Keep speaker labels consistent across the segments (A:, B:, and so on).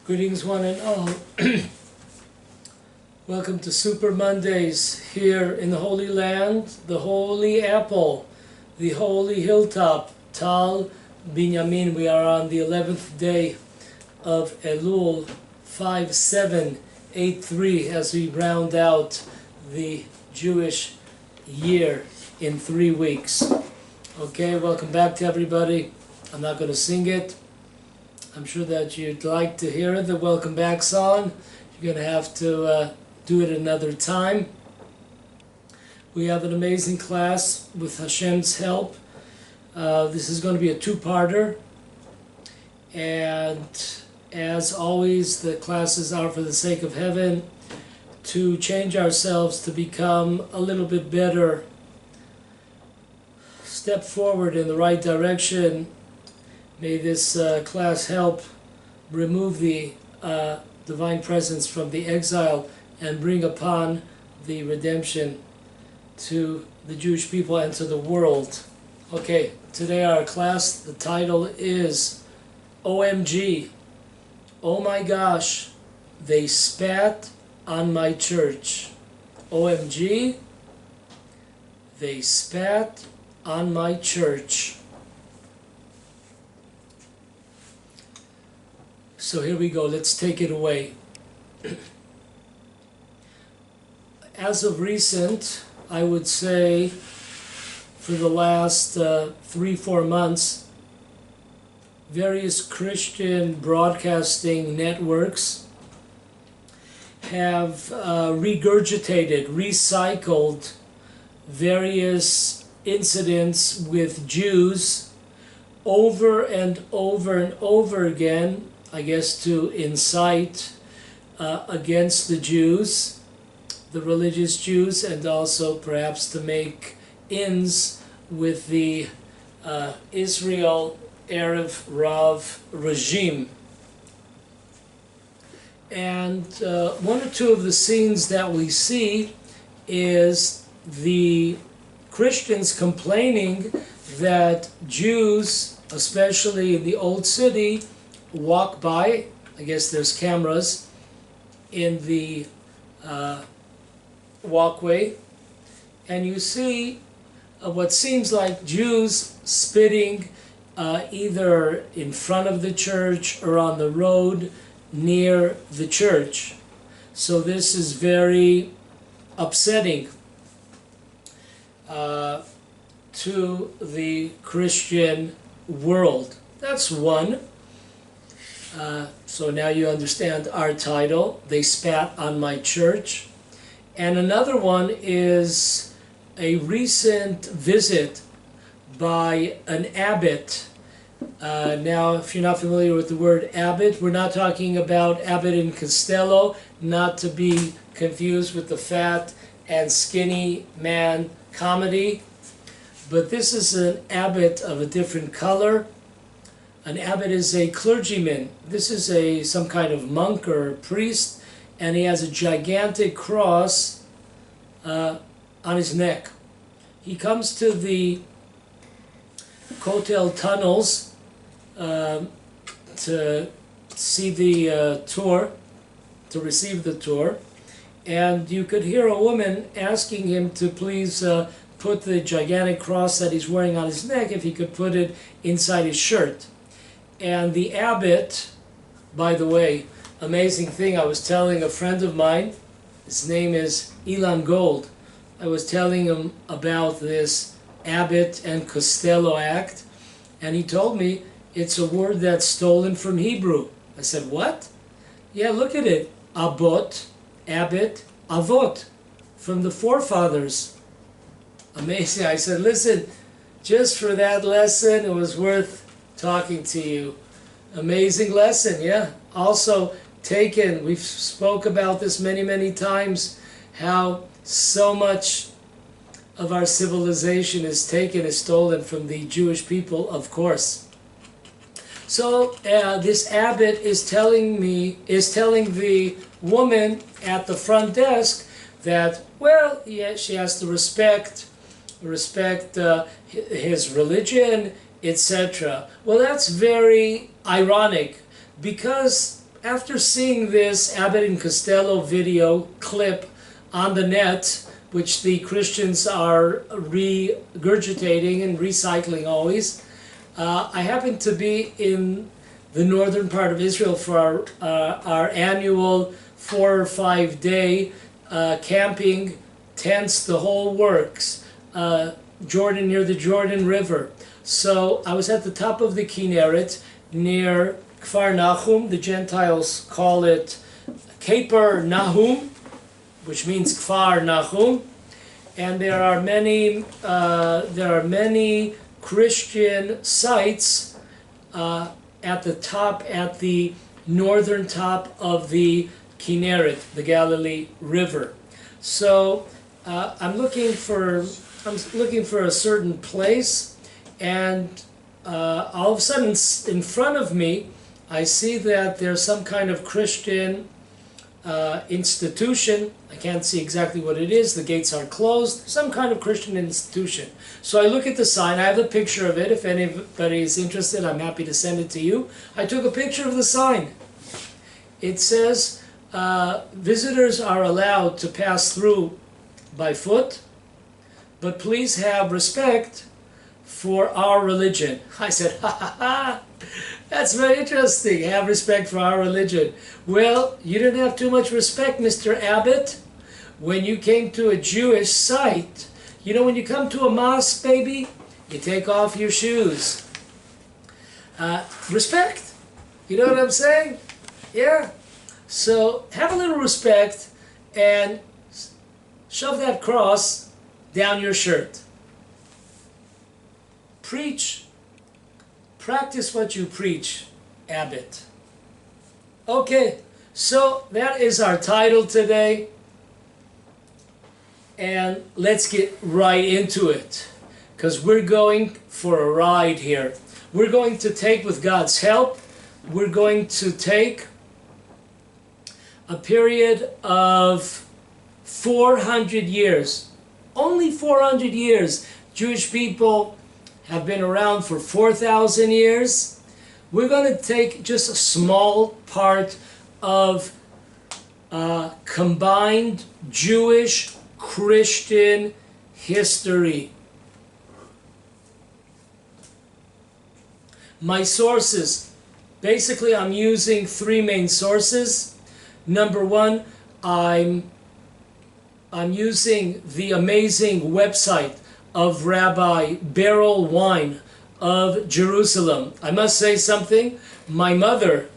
A: Greetings one and all. Welcome to Super Mondays here in the Holy Land, the Holy Apple, the Holy Hilltop, Tal Binyamin. We are on the 11th day of Elul 5783 as we round out the Jewish year in 3 weeks. Okay, welcome back to everybody. I'm not going to sing it. I'm sure that you'd like to hear the welcome back song. You're going to have to do it another time. We have an amazing class with Hashem's help. This is going to be a two-parter. And as always, the classes are for the sake of heaven, to change ourselves to become a little bit better, step forward in the right direction. May this class help remove the divine presence from the exile and bring upon the redemption to the Jewish people and to the world. Okay, today our class, the title is OMG. Oh my gosh, they spat on my church. OMG, they spat on my church. So here we go, let's take it away. As of recent, I would say for the last 3-4 months, various Christian broadcasting networks have regurgitated, recycled various incidents with Jews over and over and over again, I guess to incite against the Jews, the religious Jews, and also perhaps to make ends with the Israel Erev Rav regime. And one or two of the scenes that we see is the Christians complaining that Jews, especially in the Old City, walk by. I guess there's cameras in the walkway, and you see what seems like Jews spitting either in front of the church or on the road near the church. So this is very upsetting to the Christian world. That's one. So now you understand our title, They Spat on My Church. And another one is a recent visit by an abbot. Now, if you're not familiar with the word abbot, we're not talking about Abbott and Costello, not to be confused with the fat and skinny man comedy. But this is an abbot of a different color. An abbot is a clergyman. This is some kind of monk or priest, and he has a gigantic cross on his neck. He comes to the Kotel tunnels to see the tour, to receive the tour, and you could hear a woman asking him to please put the gigantic cross that he's wearing on his neck, if he could put it inside his shirt. And the abbot, by the way, amazing thing, I was telling a friend of mine, his name is Ilan Gold, I was telling him about this Abbott and Costello Act, and he told me it's a word that's stolen from Hebrew. I said, what? Yeah, look at it. Abot, Abbott, Avot, from the forefathers. Amazing. I said, listen, just for that lesson, it was worth talking to you. Amazing lesson, yeah. Also taken, we've spoke about this many times, how so much of our civilization is taken, is stolen from the Jewish people, of course. So this abbot is telling the woman at the front desk that, well, yeah, she has to respect his religion, etc. Well, that's very ironic, because after seeing this Abbott and Costello video clip on the net, which the Christians are regurgitating and recycling always, I happened to be in the northern part of Israel for our annual 4 or 5 day camping, tents, the whole works, Jordan, near the Jordan River. So I was at the top of the Kinneret near Kfar Nahum. The Gentiles call it Kaper Nahum, which means Kfar Nahum, and there are many Christian sites at the top, at the northern top of the Kinneret, the Galilee River. So I'm looking for a certain place, and all of a sudden in front of me I see that there's some kind of Christian institution. I can't see exactly what it is. The gates are closed. Some kind of Christian institution. So I look at the sign. I have a picture of it. If anybody is interested, I'm happy to send it to you. I took a picture of the sign. It says, visitors are allowed to pass through by foot, but please have respect for our religion. I said, ha ha ha, that's very interesting. Have respect for our religion. Well, you didn't have too much respect, Mr. Abbott, when you came to a Jewish site. You know, when you come to a mosque, baby, you take off your shoes. Respect. You know what I'm saying? Yeah. So have a little respect and shove that cross down your shirt. Preach. Practice what you preach, Abbott. Okay, so that is our title today. And let's get right into it, because we're going for a ride here. We're going to take, with God's help, we're going to take a period of 400 years. Only 400 years. Jewish people have been around for 4,000 years. We're going to take just a small part of combined Jewish Christian history. My sources. Basically, I'm using 3 main sources. Number 1, I'm using the amazing website of Rabbi Beryl Wine of Jerusalem. I must say something. My mother,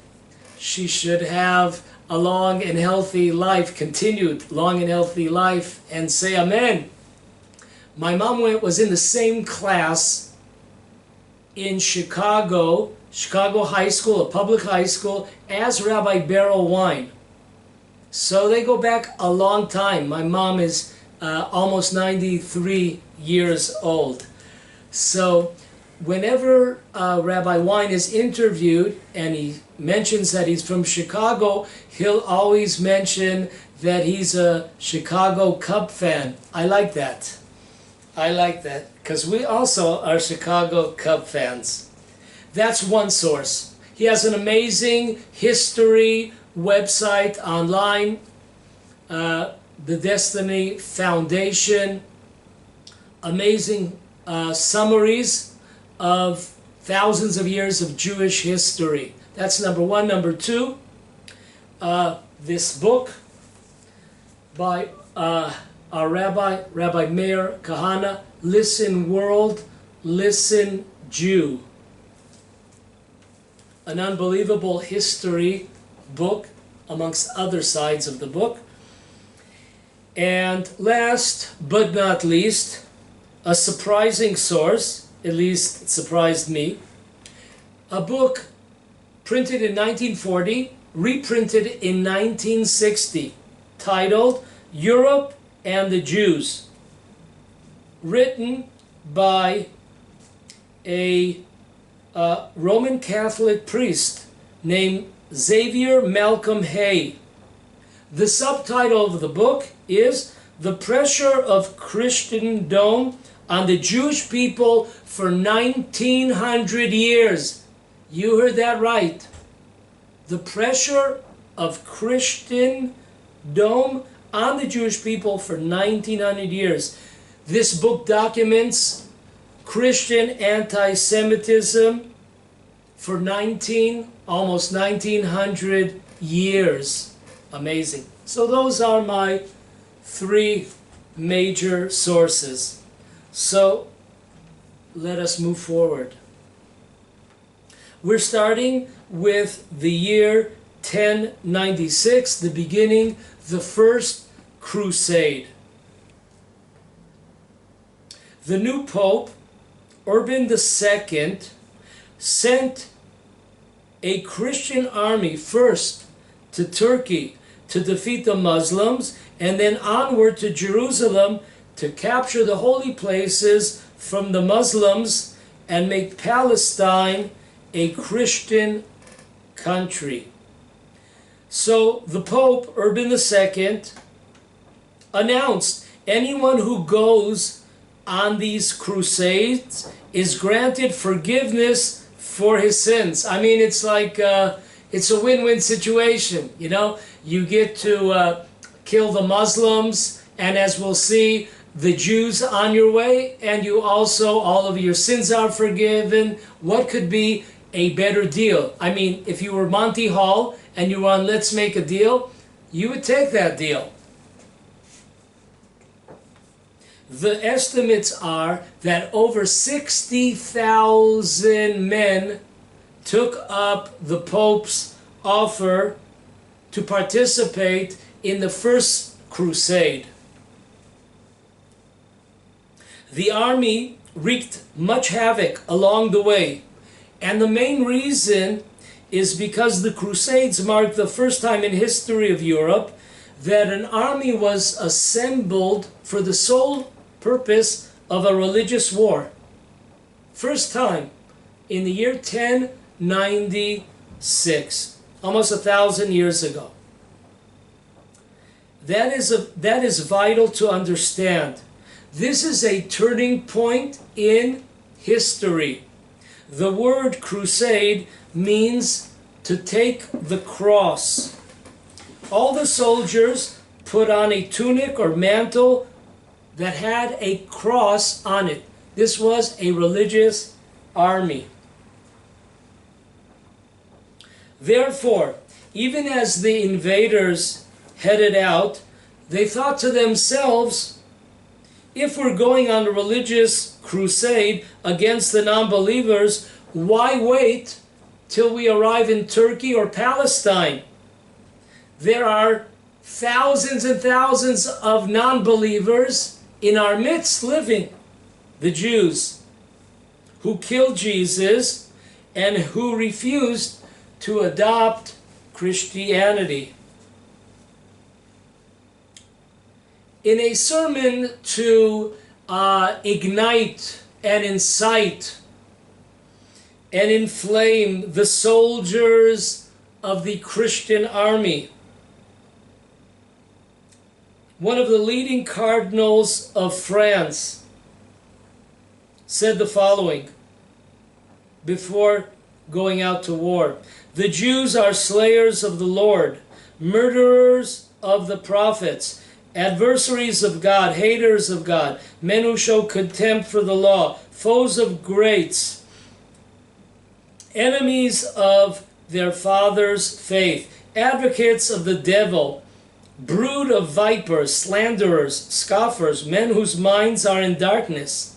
A: she should have a long and healthy life, continued long and healthy life, and say amen. My mom was in the same class in Chicago High School, a public high school, as Rabbi Beryl Wine. So they go back a long time. My mom is almost 93 years old. So whenever Rabbi Wine is interviewed and he mentions that he's from Chicago, he'll always mention that he's a Chicago Cub fan. I like that. I like that, because we also are Chicago Cub fans. That's one source. He has an amazing history website online, the Destiny Foundation, amazing summaries of thousands of years of Jewish history. That's number 1. Number 2, this book by our Rabbi Meir Kahana, Listen World, Listen Jew. An unbelievable history book, amongst other sides of the book. And last but not least, a surprising source, at least it surprised me, a book printed in 1940, reprinted in 1960, titled Europe and the Jews, written by a Roman Catholic priest named Xavier Malcolm Hay. The subtitle of the book is The Pressure of Christendom on the Jewish People for 1900 Years. You heard that right. The Pressure of Christendom on the Jewish people for 1900 years. This book documents Christian anti-Semitism for almost 1900 years. Amazing. So those are my three major sources. So let us move forward. We're starting with the year 1096, the beginning, the first crusade. The new Pope, Urban II, sent a Christian army first to Turkey to defeat the Muslims, and then onward to Jerusalem to capture the holy places from the Muslims and make Palestine a Christian country. So the Pope, Urban II, announced anyone who goes on these crusades is granted forgiveness for his sins. I mean, it's like it's a win-win situation. You know, you get to kill the Muslims, and as we'll see, the Jews on your way, and you also, all of your sins are forgiven. What could be a better deal? I mean, if you were Monty Hall and you were on Let's Make a Deal, you would take that deal. The estimates are that over 60,000 men took up the Pope's offer to participate in the first crusade. The army wreaked much havoc along the way, and the main reason is because the Crusades marked the first time in history of Europe that an army was assembled for the sole purpose of a religious war. First time in the year 1096, almost 1,000 years ago. That is vital to understand. This is a turning point in history. The word crusade means to take the cross. All the soldiers put on a tunic or mantle that had a cross on it. This was a religious army. Therefore, even as the invaders headed out, they thought to themselves, if we're going on a religious crusade against the non-believers, why wait till we arrive in Turkey or Palestine? There are thousands and thousands of non-believers in our midst living. The Jews who killed Jesus and who refused to adopt Christianity. In a sermon to ignite and incite and inflame the soldiers of the Christian army, one of the leading cardinals of France said the following before going out to war: "The Jews are slayers of the Lord, murderers of the prophets, adversaries of God, haters of God, men who show contempt for the law, foes of greats, enemies of their fathers' faith, advocates of the devil, brood of vipers, slanderers, scoffers, men whose minds are in darkness,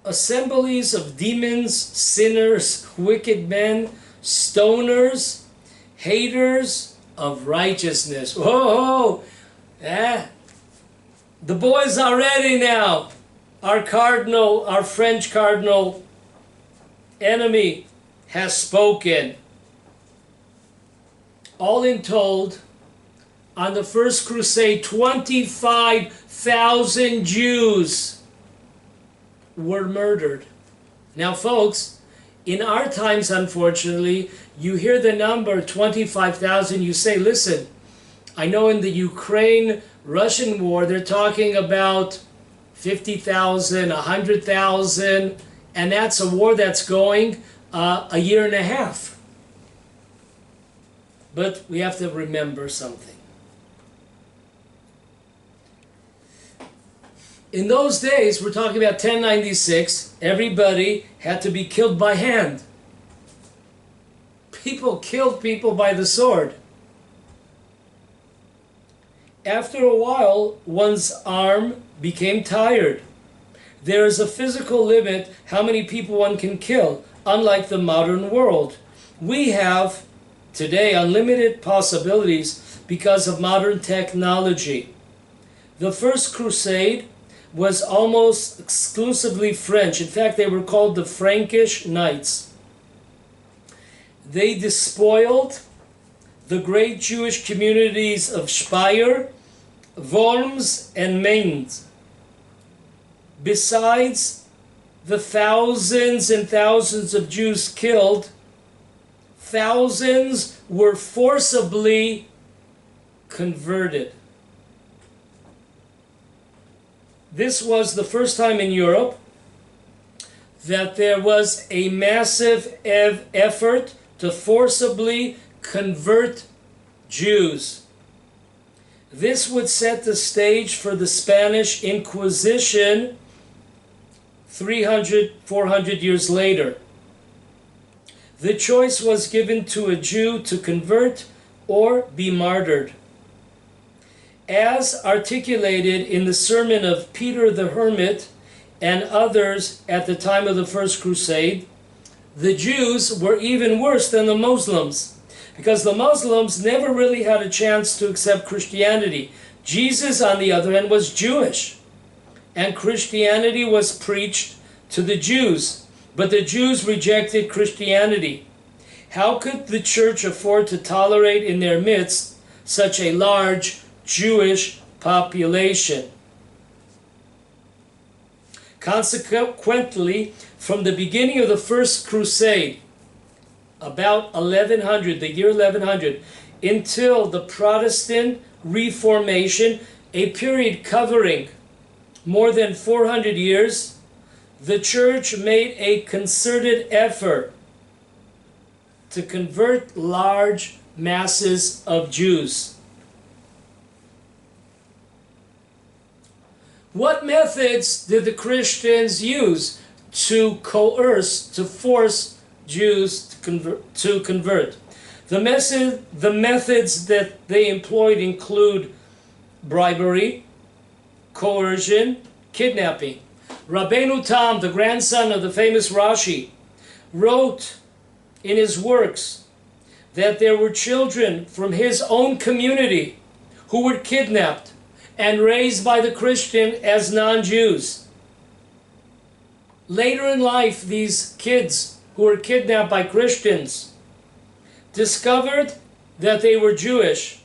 A: assemblies of demons, sinners, wicked men, stoners, haters of righteousness." Whoa! The boys are ready now. Our cardinal, our French cardinal enemy has spoken. All in told, on the first crusade, 25,000 Jews were murdered. Now, folks, in our times, unfortunately, you hear the number 25,000, you say, listen, I know in the Ukraine-Russian war, they're talking about 50,000, 100,000, and that's a war that's going a year and a half. But we have to remember something. In those days, we're talking about 1096, everybody had to be killed by hand. People killed people by the sword. After a while, one's arm became tired. There is a physical limit how many people one can kill, unlike the modern world. We have today unlimited possibilities because of modern technology. The First Crusade was almost exclusively French. In fact, they were called the Frankish Knights. They despoiled the great Jewish communities of Speyer, Worms, and Mainz. Besides the thousands and thousands of Jews killed, thousands were forcibly converted. This was the first time in Europe that there was a massive effort to forcibly convert Jews. This would set the stage for the Spanish Inquisition 300, 400 years later. The choice was given to a Jew to convert or be martyred. As articulated in the sermon of Peter the Hermit and others at the time of the First Crusade, the Jews were even worse than the Muslims, because the Muslims never really had a chance to accept Christianity. Jesus, on the other hand, was Jewish, and Christianity was preached to the Jews, but the Jews rejected Christianity. How could the church afford to tolerate in their midst such a large Jewish population? Consequently, from the beginning of the First Crusade, about 1100, the year 1100, until the Protestant Reformation, a period covering more than 400 years, the church made a concerted effort to convert large masses of Jews. What methods did the Christians use to coerce, to force Jews to convert? The methods that they employed include bribery, coercion, kidnapping. Rabbeinu Tam, the grandson of the famous Rashi, wrote in his works that there were children from his own community who were kidnapped and raised by the Christian as non-Jews. Later in life, these kids who were kidnapped by Christians discovered that they were Jewish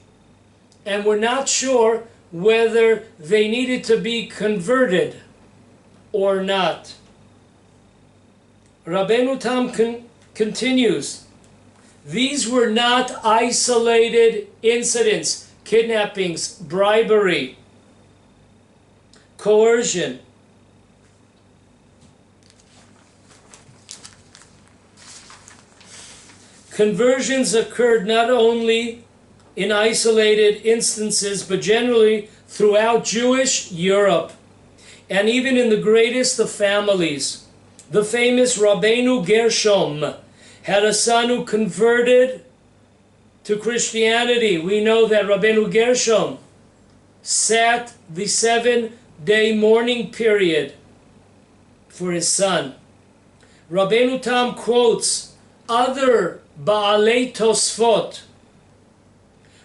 A: and were not sure whether they needed to be converted or not. Rabbeinu Tam continues, these were not isolated incidents, kidnappings, bribery, coercion. Conversions occurred not only in isolated instances, but generally throughout Jewish Europe, and even in the greatest of families. The famous Rabbeinu Gershom had a son who converted to Christianity. We know that Rabbeinu Gershom sat the 7-day mourning period for his son. Rabbeinu Tam quotes other Baalei Tosfot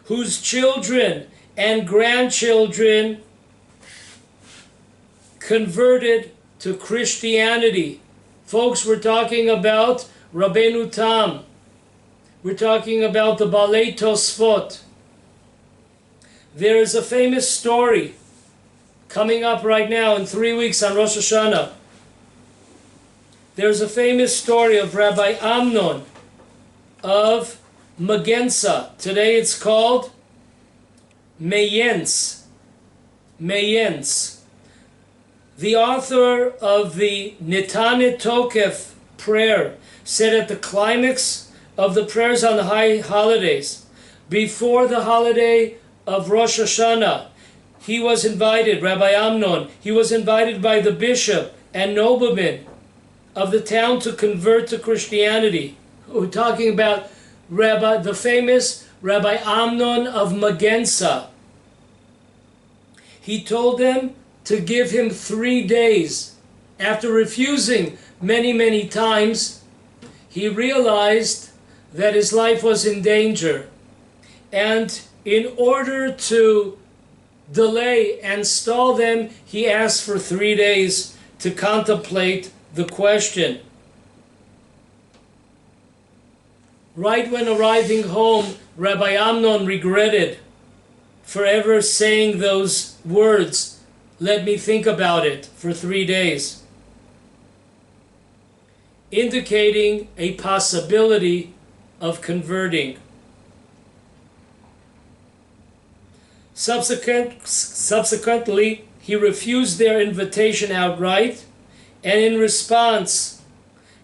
A: whose children and grandchildren converted to Christianity. Folks, we're talking about Rabbeinu Tam. We're talking about the Baalei Tosfot. There is a famous story coming up right now in 3 weeks on Rosh Hashanah. There's a famous story of Rabbi Amnon of Magensa. Today it's called Mayence. Mayence. The author of the Nitanet Tokef prayer said at the climax of the prayers on the high holidays, before the holiday of Rosh Hashanah, he was invited, Rabbi Amnon, he was invited by the bishop and noblemen of the town to convert to Christianity. We're talking about the famous Rabbi Amnon of Magensa. He told them to give him 3 days. After refusing many, many times, he realized that his life was in danger. And in order to delay and stall them, he asked for 3 days to contemplate the question. Right when arriving home, Rabbi Amnon regretted forever saying those words, "Let me think about it," for 3 days, indicating a possibility of converting. Subsequently, he refused their invitation outright, and in response,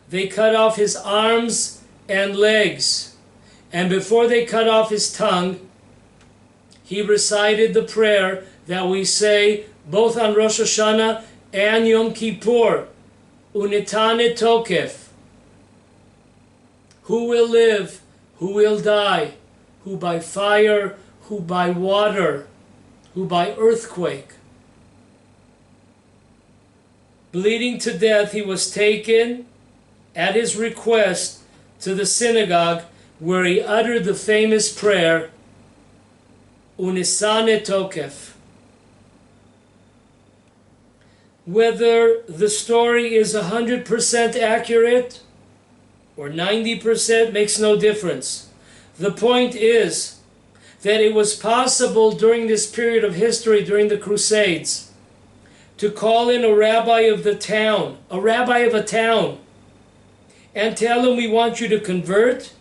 A: they cut off his arms and legs. And before they cut off his tongue, he recited the prayer that we say both on Rosh Hashanah and Yom Kippur, Unitane Tokef. Who will live? Who will die? Who by fire? Who by water? Who by earthquake? Bleeding to death, he was taken at his request to the synagogue, where he uttered the famous prayer, Unisane Tokef. Whether the story is 100% accurate or 90% makes no difference. The point is that it was possible during this period of history, during the Crusades, to call in a rabbi of the town, a rabbi of a town, and tell him, "We want you to convert."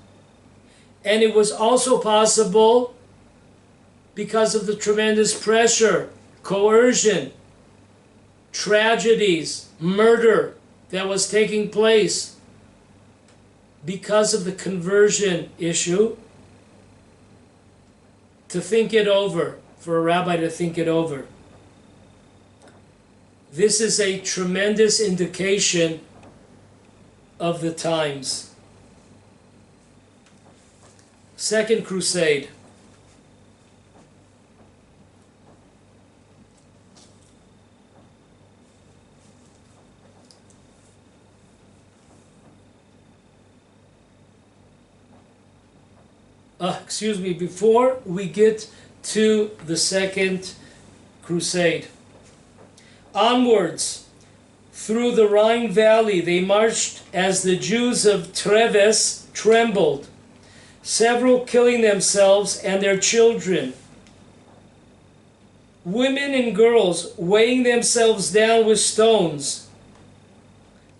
A: And it was also possible, because of the tremendous pressure, coercion, tragedies, murder that was taking place because of the conversion issue, to think it over, for a rabbi to think it over. This is a tremendous indication of the times. Second Crusade. Before we get to the Second Crusade. Onwards, through the Rhine Valley, they marched as the Jews of Treves trembled, several killing themselves and their children. Women and girls weighing themselves down with stones,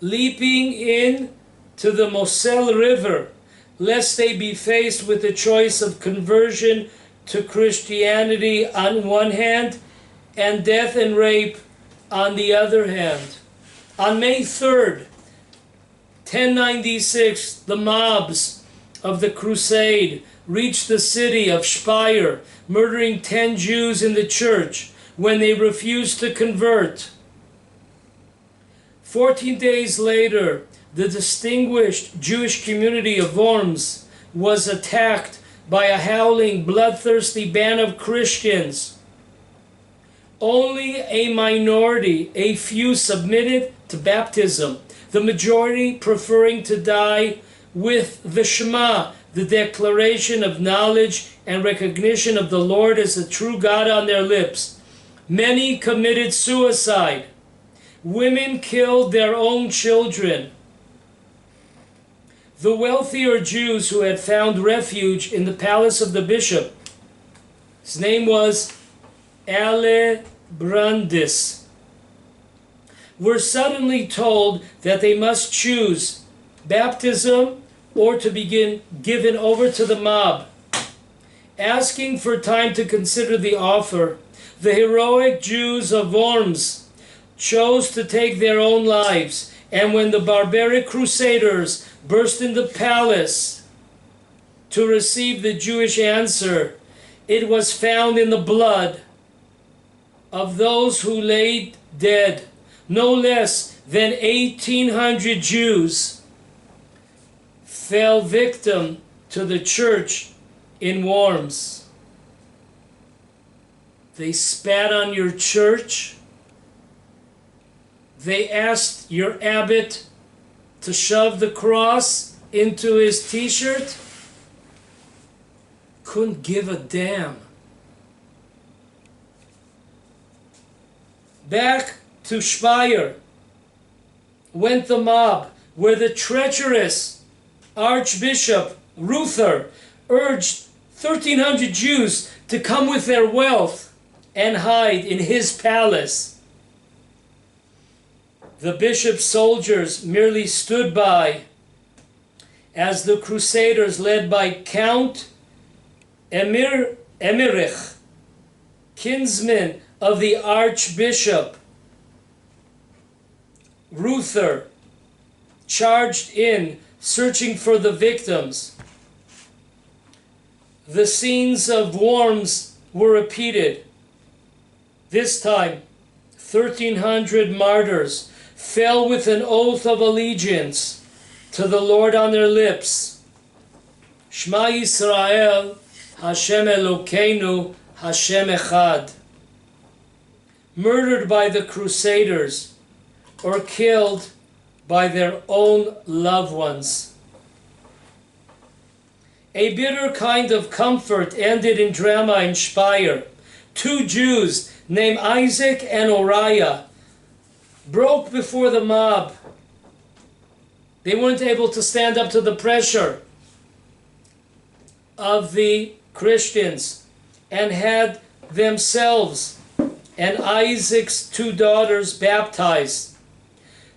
A: leaping in to the Moselle River, lest they be faced with the choice of conversion to Christianity on one hand and death and rape on the other hand. On May 3rd, 1096, the mobs of the crusade reached the city of Speyer, murdering 10 Jews in the church when they refused to convert. 14 days later, the distinguished Jewish community of Worms was attacked by a howling, bloodthirsty band of Christians. Only a minority, a few, submitted to baptism, the majority preferring to die with the Shema, the declaration of knowledge and recognition of the Lord as the true God, on their lips. Many committed suicide. Women killed their own children. The wealthier Jews who had found refuge in the palace of the bishop, his name was Alebrandis, were suddenly told that they must choose baptism or to begin given over to the mob. Asking for time to consider the offer, the heroic Jews of Worms chose to take their own lives And when the barbaric crusaders burst in the palace to receive the Jewish answer, it was found in the blood of those who lay dead. No less than 1,800 Jews fell victim to the church in Worms. They spat on your church. They asked your abbot to shove the cross into his t-shirt. Couldn't give a damn. Back to Speyer went the mob, where the treacherous Archbishop Richter urged 1,300 Jews to come with their wealth and hide in his palace. The bishop's soldiers merely stood by as the crusaders, led by Count Emmerich, kinsman of the Archbishop Richter, charged in, searching for the victims. The scenes of Worms were repeated. This time, 1,300 martyrs fell with an oath of allegiance to the Lord on their lips. Shema Yisrael, Hashem Elokeinu, Hashem Echad. Murdered by the crusaders or killed by their own loved ones. A bitter kind of comfort ended in drama in Speyer. Two Jews named Isaac and Uriah broke before the mob. They weren't able to stand up to the pressure of the Christians and had themselves and Isaac's two daughters baptized.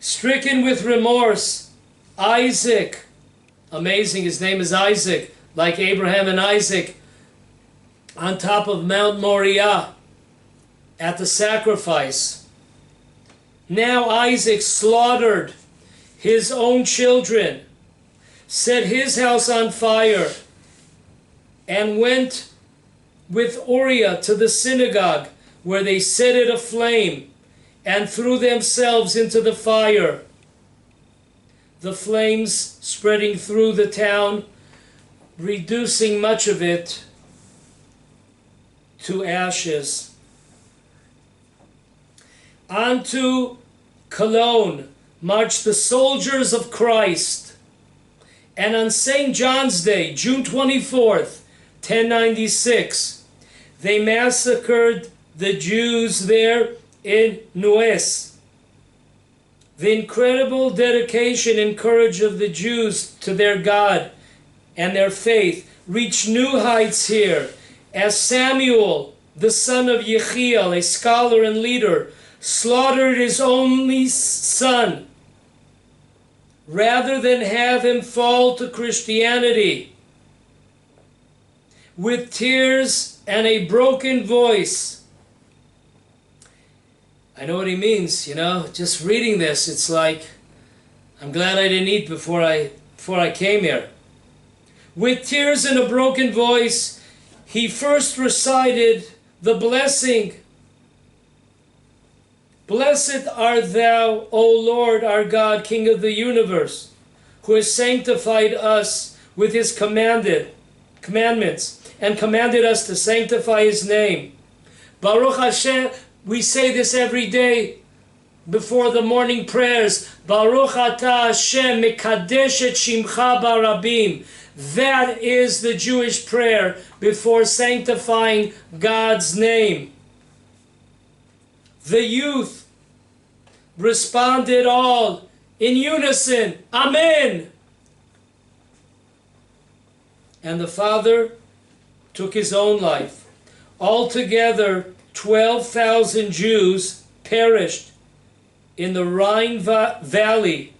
A: Stricken with remorse, Isaac, amazing, his name is Isaac, like Abraham and Isaac, on top of Mount Moriah at the sacrifice. Now Isaac slaughtered his own children, set his house on fire, and went with Uriah to the synagogue, where they set it aflame and threw themselves into the fire. The flames spreading through the town, reducing much of it to ashes. On to Cologne marched the soldiers of Christ, and on St. John's Day, June 24th, 1096, they massacred the Jews there in Neuss. The incredible dedication and courage of the Jews to their God and their faith reached new heights here, as Samuel, the son of Yechiel, a scholar and leader, slaughtered his only son rather than have him fall to Christianity. With tears and a broken voice. I know what he means, just reading this, it's like, I'm glad I didn't eat before I came here. With tears and a broken voice, he first recited the blessing. Blessed art thou, O Lord our God, King of the universe, who has sanctified us with his commandments, and commanded us to sanctify his name. Baruch Hashem, we say this every day before the morning prayers. Baruch atah Hashem mekadesh et shimcha barabim. That is the Jewish prayer before sanctifying God's name. The youth responded all in unison, Amen. And the father took his own life. Altogether, 12,000 Jews perished in the Rhine Valley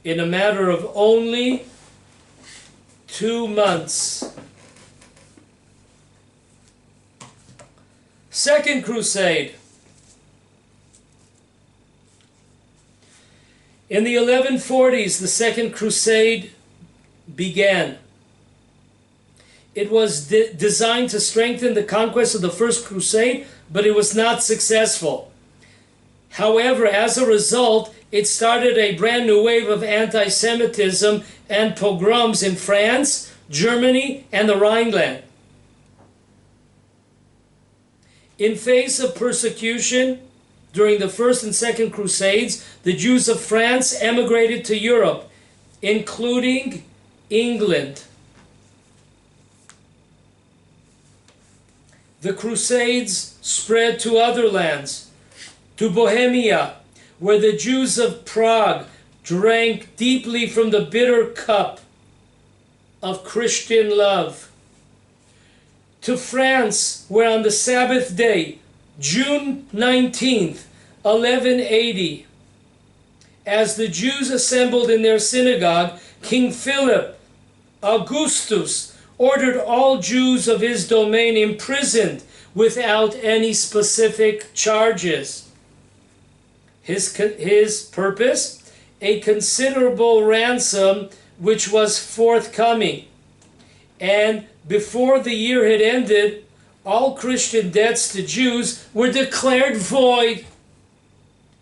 A: in a matter of only 2 months. Second Crusade. In the 1140s, the Second Crusade began. It was designed to strengthen the conquest of the First Crusade, but it was not successful. However, as a result, it started a brand new wave of anti-Semitism and pogroms in France, Germany, and the Rhineland. In face of persecution during the First and Second Crusades, the Jews of France emigrated to Europe, including England. The Crusades spread to other lands, to Bohemia, where the Jews of Prague drank deeply from the bitter cup of Christian love. To France, where on the Sabbath day, June 19th, 1180, as the Jews assembled in their synagogue, King Philip Augustus ordered all Jews of his domain imprisoned without any specific charges. His purpose? A considerable ransom which was forthcoming. And before the year had ended, all Christian debts to Jews were declared void.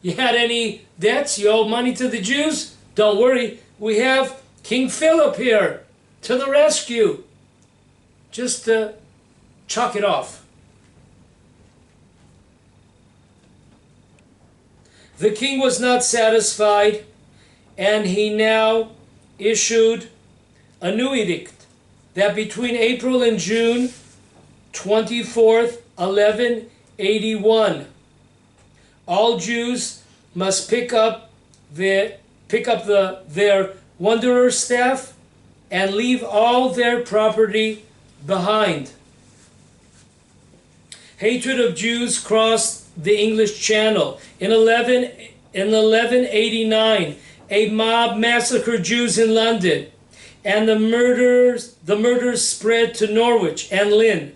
A: You had any debts? You owe money to the Jews? Don't worry, we have King Philip here to the rescue. Just chalk it off. The king was not satisfied, and he now issued a new edict that between April and June 24th, 1181, all Jews must pick up their wanderer staff and leave all their property behind. Hatred of Jews crossed the English Channel. In 1189, a mob massacred Jews in London, and the murders spread to Norwich and Lynn.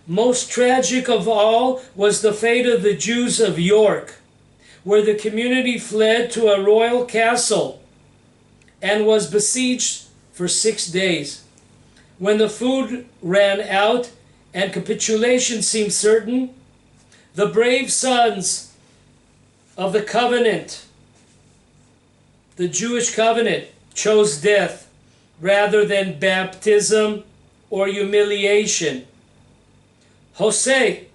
A: Most tragic of all was the fate of the Jews of York, where the community fled to a royal castle and was besieged for 6 days. When the food ran out and capitulation seemed certain, the brave sons of the covenant, the Jewish covenant, chose death rather than baptism or humiliation. Jose,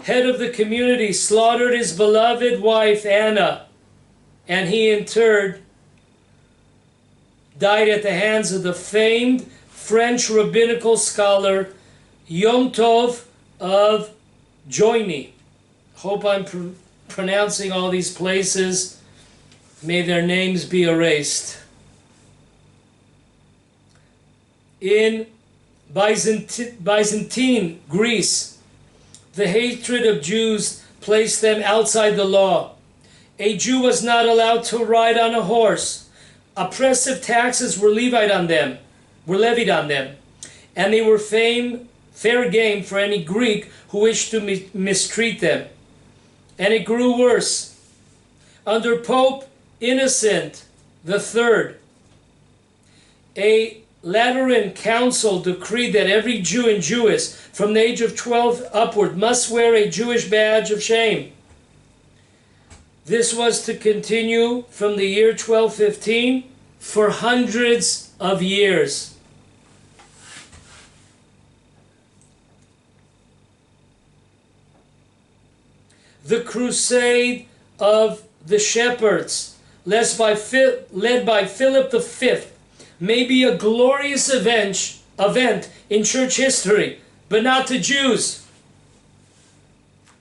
A: head of the community, slaughtered his beloved wife Anna, and he in turn died at the hands of the famed French rabbinical scholar Yom Tov of Joigny. Hope I'm pronouncing all these places. May their names be erased. In Byzantine Greece, the hatred of Jews placed them outside the law. A Jew was not allowed to ride on a horse. Oppressive taxes were levied on them, and they were fair game for any Greek who wished to mistreat them. And it grew worse. Under Pope Innocent III, a Lateran council decreed that every Jew and Jewess from the age of 12 upward must wear a Jewish badge of shame. This was to continue from the year 1215 for hundreds of years. The Crusade of the Shepherds, led by Philip V, may be a glorious event in church history, but not to Jews,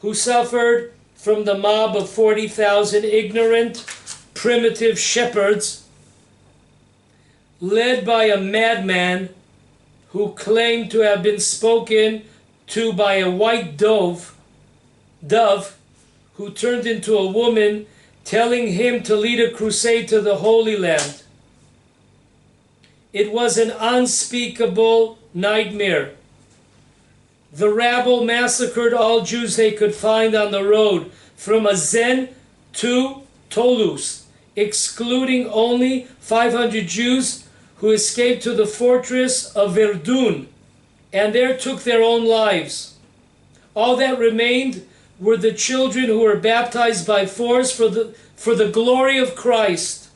A: who suffered from the mob of 40,000 ignorant, primitive shepherds, led by a madman who claimed to have been spoken to by a white dove who turned into a woman, telling him to lead a crusade to the Holy Land. It was an unspeakable nightmare. The rabble massacred all Jews they could find on the road, from Azen to Toulouse, excluding only 500 Jews who escaped to the fortress of Verdun, and there took their own lives. All that remained were the children who were baptized by force for the glory of Christ.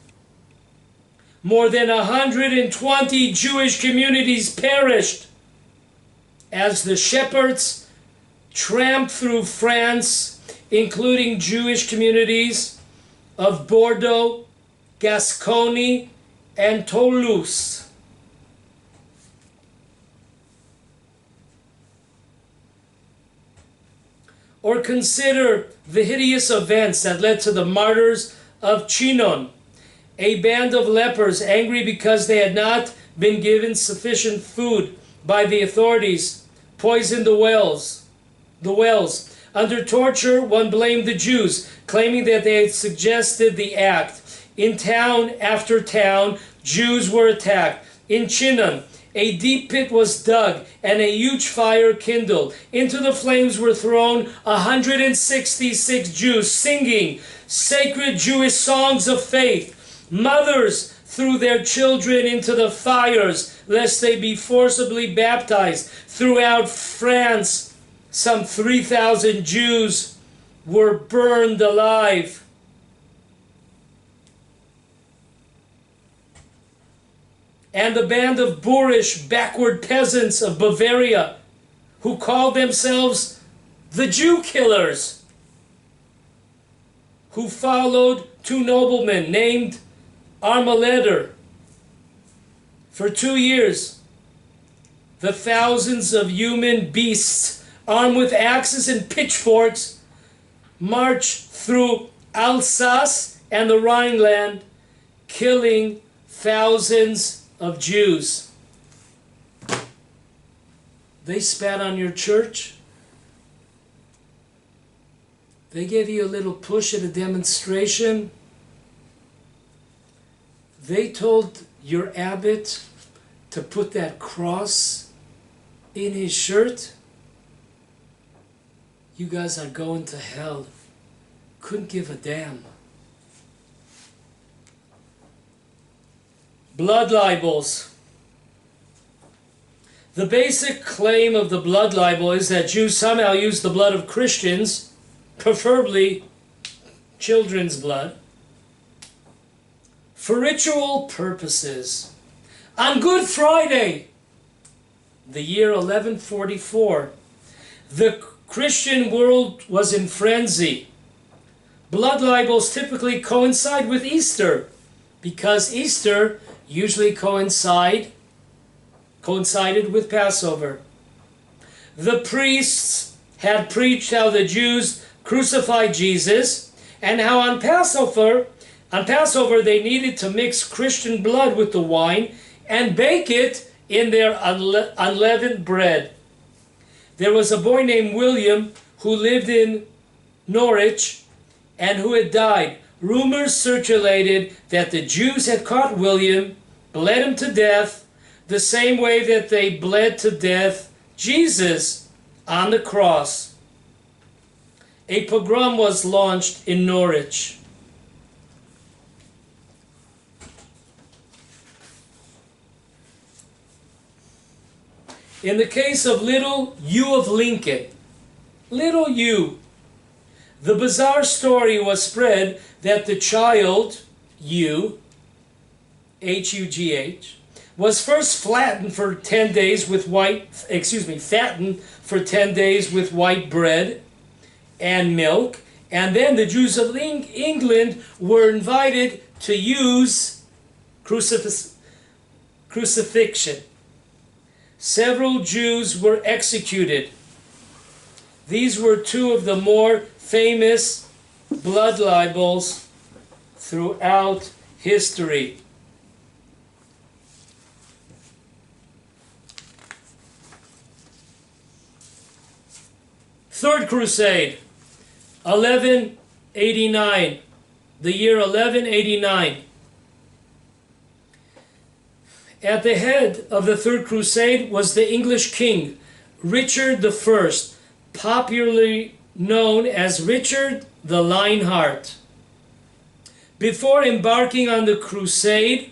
A: More than 120 Jewish communities perished as the shepherds tramped through France, including Jewish communities of Bordeaux, Gascony, and Toulouse. Or consider the hideous events that led to the martyrs of Chinon, a band of lepers angry because they had not been given sufficient food by the authorities, poisoned the wells. Under torture, one blamed the Jews, claiming that they had suggested the act. In town after town, Jews were attacked. In Chinon, a deep pit was dug and a huge fire kindled. Into the flames were thrown 166 Jews singing sacred Jewish songs of faith. Mothers threw their children into the fires lest they be forcibly baptized. Throughout France, some 3,000 Jews were burned alive. And the band of boorish, backward peasants of Bavaria, who called themselves the Jew Killers, who followed two noblemen named Armaleder. For 2 years, the thousands of human beasts, armed with axes and pitchforks, marched through Alsace and the Rhineland, killing thousands of Jews. They spat on your church. They gave you a little push at a demonstration. They told your abbot to put that cross in his shirt. You guys are going to hell. Couldn't give a damn. Blood libels. The basic claim of the blood libel is that Jews somehow use the blood of Christians, preferably children's blood, for ritual purposes. On Good Friday, the year 1144, the Christian world was in frenzy. Blood libels typically coincide with Easter, because Easter usually coincided with Passover. The priests had preached how the Jews crucified Jesus, and how on Passover they needed to mix Christian blood with the wine and bake it in their unleavened bread. There was a boy named William who lived in Norwich and who had died. Rumors circulated that the Jews had caught William, bled him to death, the same way that they bled to death Jesus on the cross. A pogrom was launched in Norwich. In the case of little Hugh of Lincoln, little Hugh, the bizarre story was spread that the child, Hugh, H-U-G-H, was first fattened for 10 days with white bread and milk, and then the Jews of England were invited to use crucifixion. Several Jews were executed. These were two of the more famous blood libels throughout history. Third Crusade, 1189, the year 1189. At the head of the Third Crusade was the English king, Richard I, popularly known as Richard the Lionheart. Before embarking on the crusade,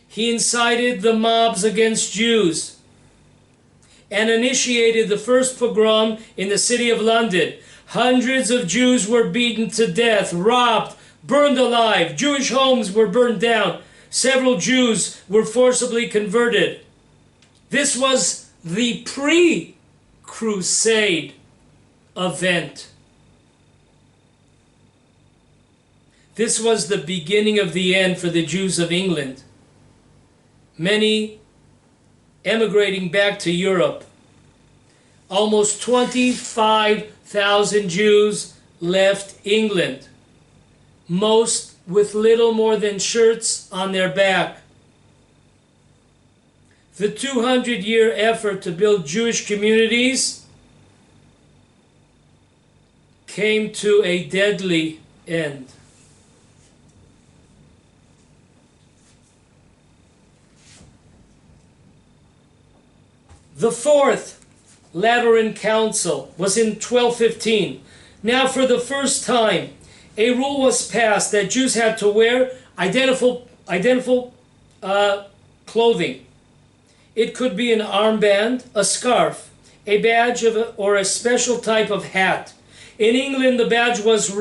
A: he incited the mobs against Jews and initiated the first pogrom in the city of London. Hundreds of Jews were beaten to death, robbed, burned alive. Jewish homes were burned down. Several Jews were forcibly converted. This was the pre-crusade event. This was the beginning of the end for the Jews of England. Many emigrating back to Europe. Almost 25,000 Jews left England, most with little more than shirts on their back. The 200-year effort to build Jewish communities came to a deadly end. The Fourth Lateran Council was in 1215. Now, for the first time, a rule was passed that Jews had to wear identical clothing. It could be an armband, a scarf, a badge or a special type of hat. In England, the badge was a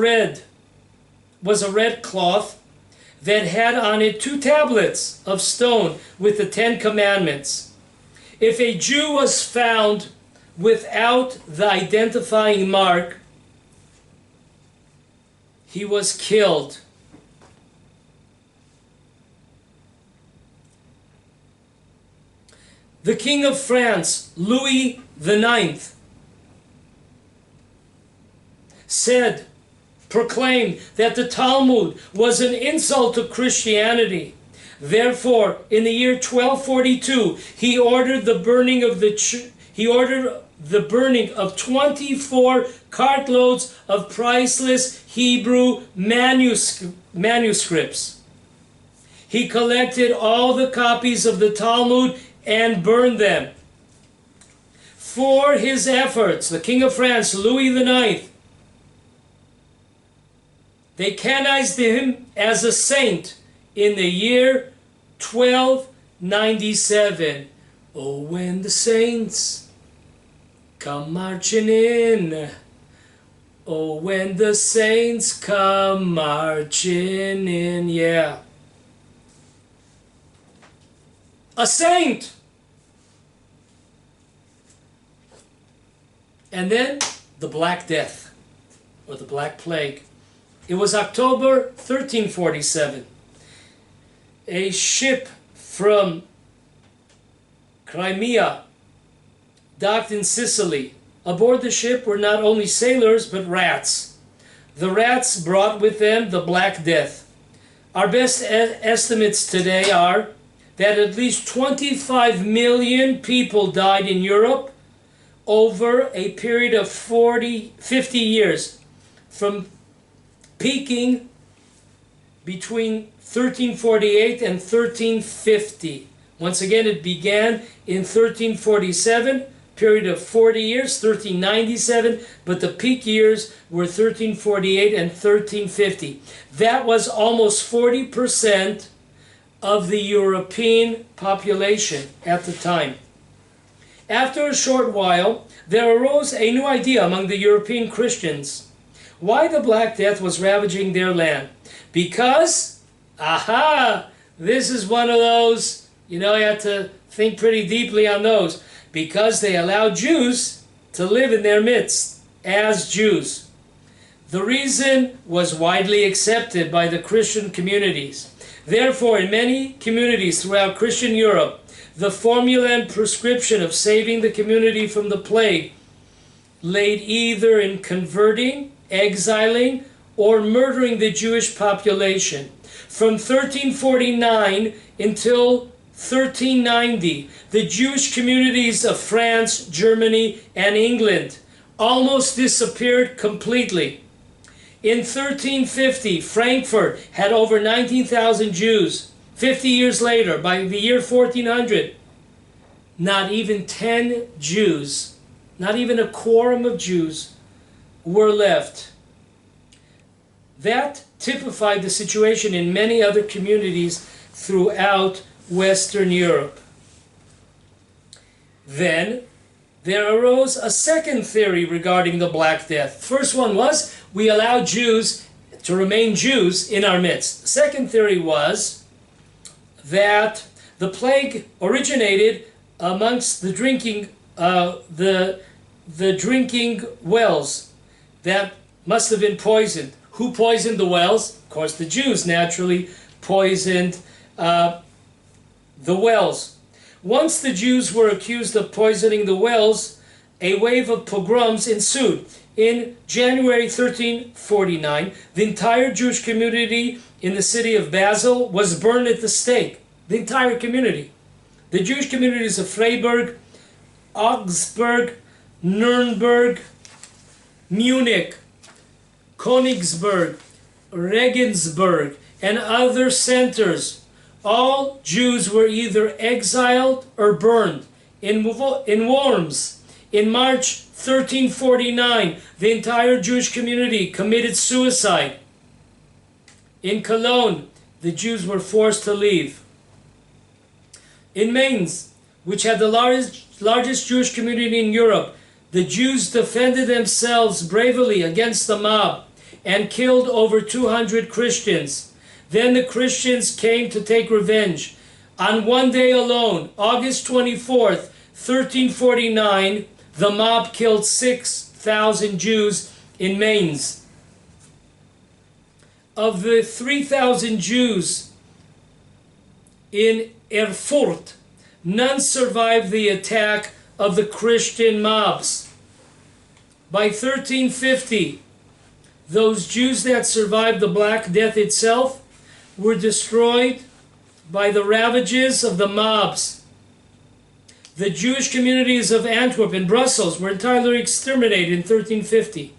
A: red cloth that had on it 2 tablets of stone with the 10 Commandments. If a Jew was found without the identifying mark, he was killed. The King of France, Louis IX, proclaimed that the Talmud was an insult to Christianity. Therefore, in the year 1242, he ordered the burning of 24 cartloads of priceless Hebrew manuscripts. He collected all the copies of the Talmud and burned them. For his efforts, the King of France, Louis IX, they canonized him as a saint in the year 1297. Oh, when the saints come marching in. Oh, when the saints come marching in. Yeah. A saint! And then the Black Death, or the Black Plague. It was October 1347. A ship from Crimea docked in Sicily. Aboard the ship were not only sailors, but rats. The rats brought with them the Black Death. Our best estimates today are that at least 25 million people died in Europe over a period of 50 years, from peaking between 1348 and 1350. Once again, it began in 1347, period of 40 years, 1397, but the peak years were 1348 and 1350. That was almost 40% of the European population at the time. After a short while, there arose a new idea among the European Christians. Why the Black Death was ravaging their land? Because, this is one of those, you have to think pretty deeply on those. Because they allowed Jews to live in their midst as Jews. The reason was widely accepted by the Christian communities. Therefore, in many communities throughout Christian Europe, the formula and prescription of saving the community from the plague laid either in converting, exiling, or murdering the Jewish population. From 1349 until 1390, the Jewish communities of France, Germany, and England almost disappeared completely. In 1350, Frankfurt had over 19,000 Jews. 50 years later, by the year 1400, not even 10 Jews not even a quorum of Jews were left. That typified the situation in many other communities throughout Western Europe. Then there arose a second theory regarding the Black Death. First one was, we allow Jews to remain Jews in our midst. The second theory was that the plague originated amongst the drinking drinking wells that must have been poisoned. Who poisoned the wells? Of course, the Jews naturally poisoned the wells. Once the Jews were accused of poisoning the wells, a wave of pogroms ensued. In January 1349, the entire Jewish community in the city of Basel was burned at the stake. The entire community. The Jewish communities of Freiburg, Augsburg, Nuremberg, Munich, Königsberg, Regensburg, and other centers. All Jews were either exiled or burned. In Worms, in March 1349, the entire Jewish community committed suicide. In Cologne, the Jews were forced to leave. In Mainz, which had the largest Jewish community in Europe, the Jews defended themselves bravely against the mob and killed over 200 Christians. Then the Christians came to take revenge. On one day alone, August 24th, 1349, the mob killed 6,000 Jews in Mainz. Of the 3,000 Jews in Erfurt, none survived the attack of the Christian mobs. By 1350, those Jews that survived the Black Death itself were destroyed by the ravages of the mobs. The Jewish communities of Antwerp and Brussels were entirely exterminated in 1350.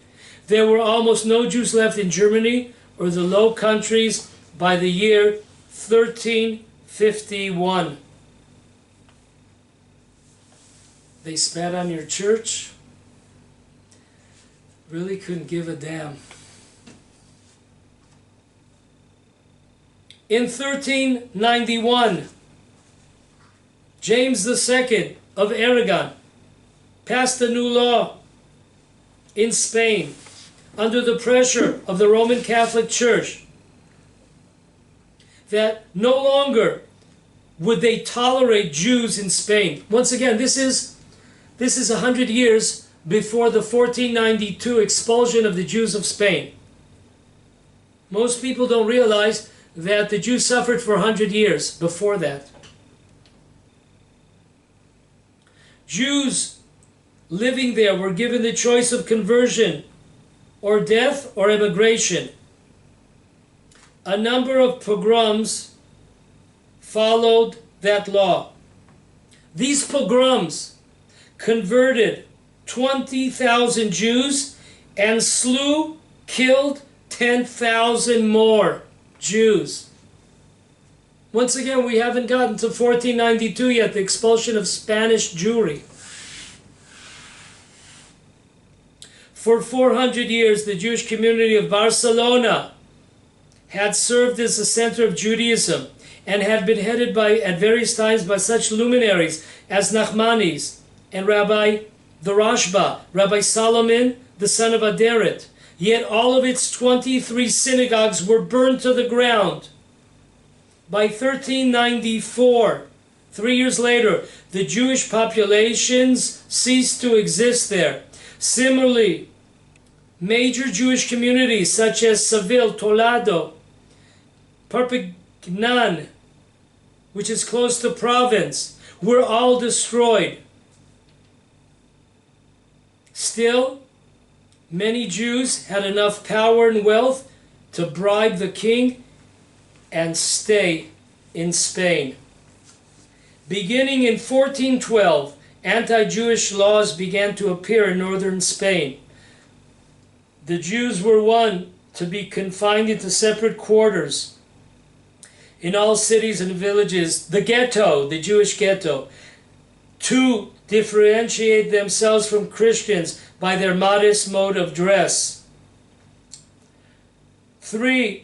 A: There were almost no Jews left in Germany or the Low Countries by the year 1351. They spat on your church. Really couldn't give a damn. In 1391, James II of Aragon passed a new law in Spain under the pressure of the Roman Catholic Church that no longer would they tolerate Jews in Spain. Once again, this is 100 years before the 1492 expulsion of the Jews of Spain. Most people don't realize that the Jews suffered for 100 years before that. Jews living there were given the choice of conversion or death or emigration. A number of pogroms followed that law. These pogroms converted 20,000 Jews and killed 10,000 more Jews. Once again, we haven't gotten to 1492 yet, the expulsion of Spanish Jewry. For 400 years, the Jewish community of Barcelona had served as the center of Judaism and had been headed at various times by such luminaries as Nachmanis and Rabbi the Rashba, Rabbi Solomon, the son of Aderet. Yet all of its 23 synagogues were burned to the ground. By 1394, 3 years later, the Jewish populations ceased to exist there. Similarly, major Jewish communities such as Seville, Toledo, Perpignan, which is close to Provence, were all destroyed. Still, many Jews had enough power and wealth to bribe the king and stay in Spain. Beginning in 1412, anti-Jewish laws began to appear in northern Spain. The Jews were one to be confined into separate quarters. In all cities and villages, the ghetto, the Jewish ghetto, 2 differentiate themselves from Christians by their modest mode of dress. 3.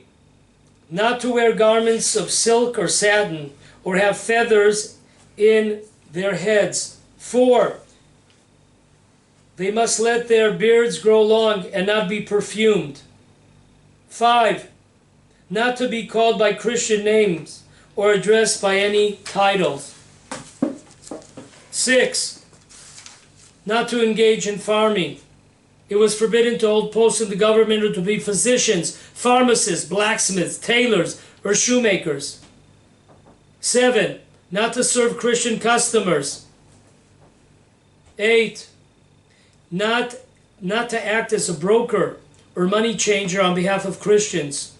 A: Not to wear garments of silk or satin, or have feathers in their heads. 4. They must let their beards grow long and not be perfumed. 5. Not to be called by Christian names or addressed by any titles. 6. Not to engage in farming. It was forbidden to hold posts in the government or to be physicians, pharmacists, blacksmiths, tailors, or shoemakers. 7. Not to serve Christian customers. 8. Not to act as a broker or money changer on behalf of Christians.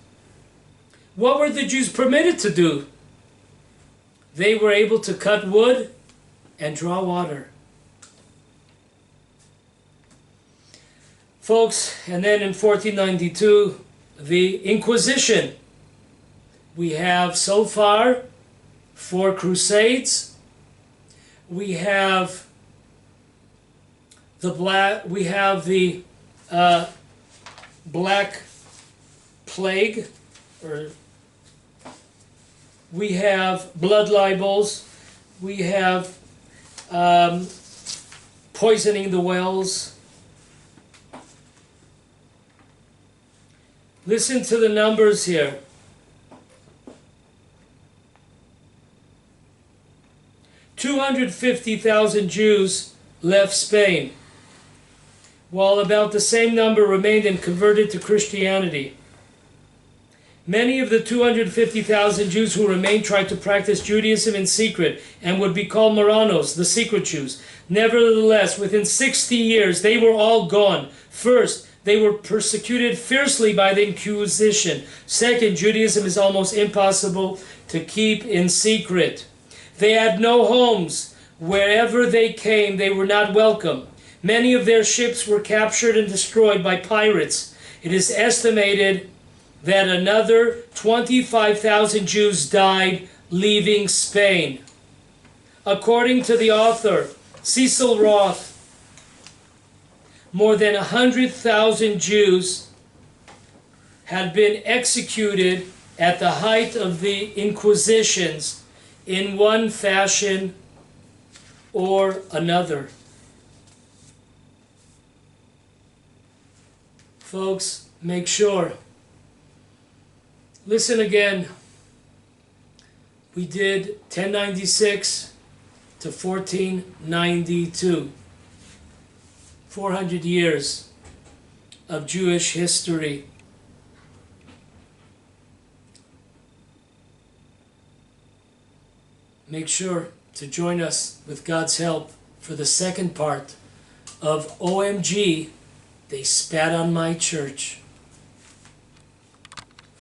A: What were the Jews permitted to do? They were able to cut wood and draw water. Folks, and then in 1492, the Inquisition. We have so far 4 crusades. We have the Black Plague, or we have blood libels. We have poisoning the wells. Listen to the numbers here. 250,000 Jews left Spain, while about the same number remained and converted to Christianity. Many of the 250,000 Jews who remained tried to practice Judaism in secret and would be called Marranos, the secret Jews. Nevertheless, within 60 years, they were all gone. First, they were persecuted fiercely by the Inquisition. Second, Judaism is almost impossible to keep in secret. They had no homes. Wherever they came, they were not welcome. Many of their ships were captured and destroyed by pirates. It is estimated that another 25,000 Jews died leaving Spain. According to the author, Cecil Roth, more than 100,000 Jews had been executed at the height of the Inquisitions in one fashion or another. Folks, make sure. Listen again. We did 1096 to 1492. 400 years of Jewish history. Make sure to join us with God's help for the second part of OMG, They Spat on My Church.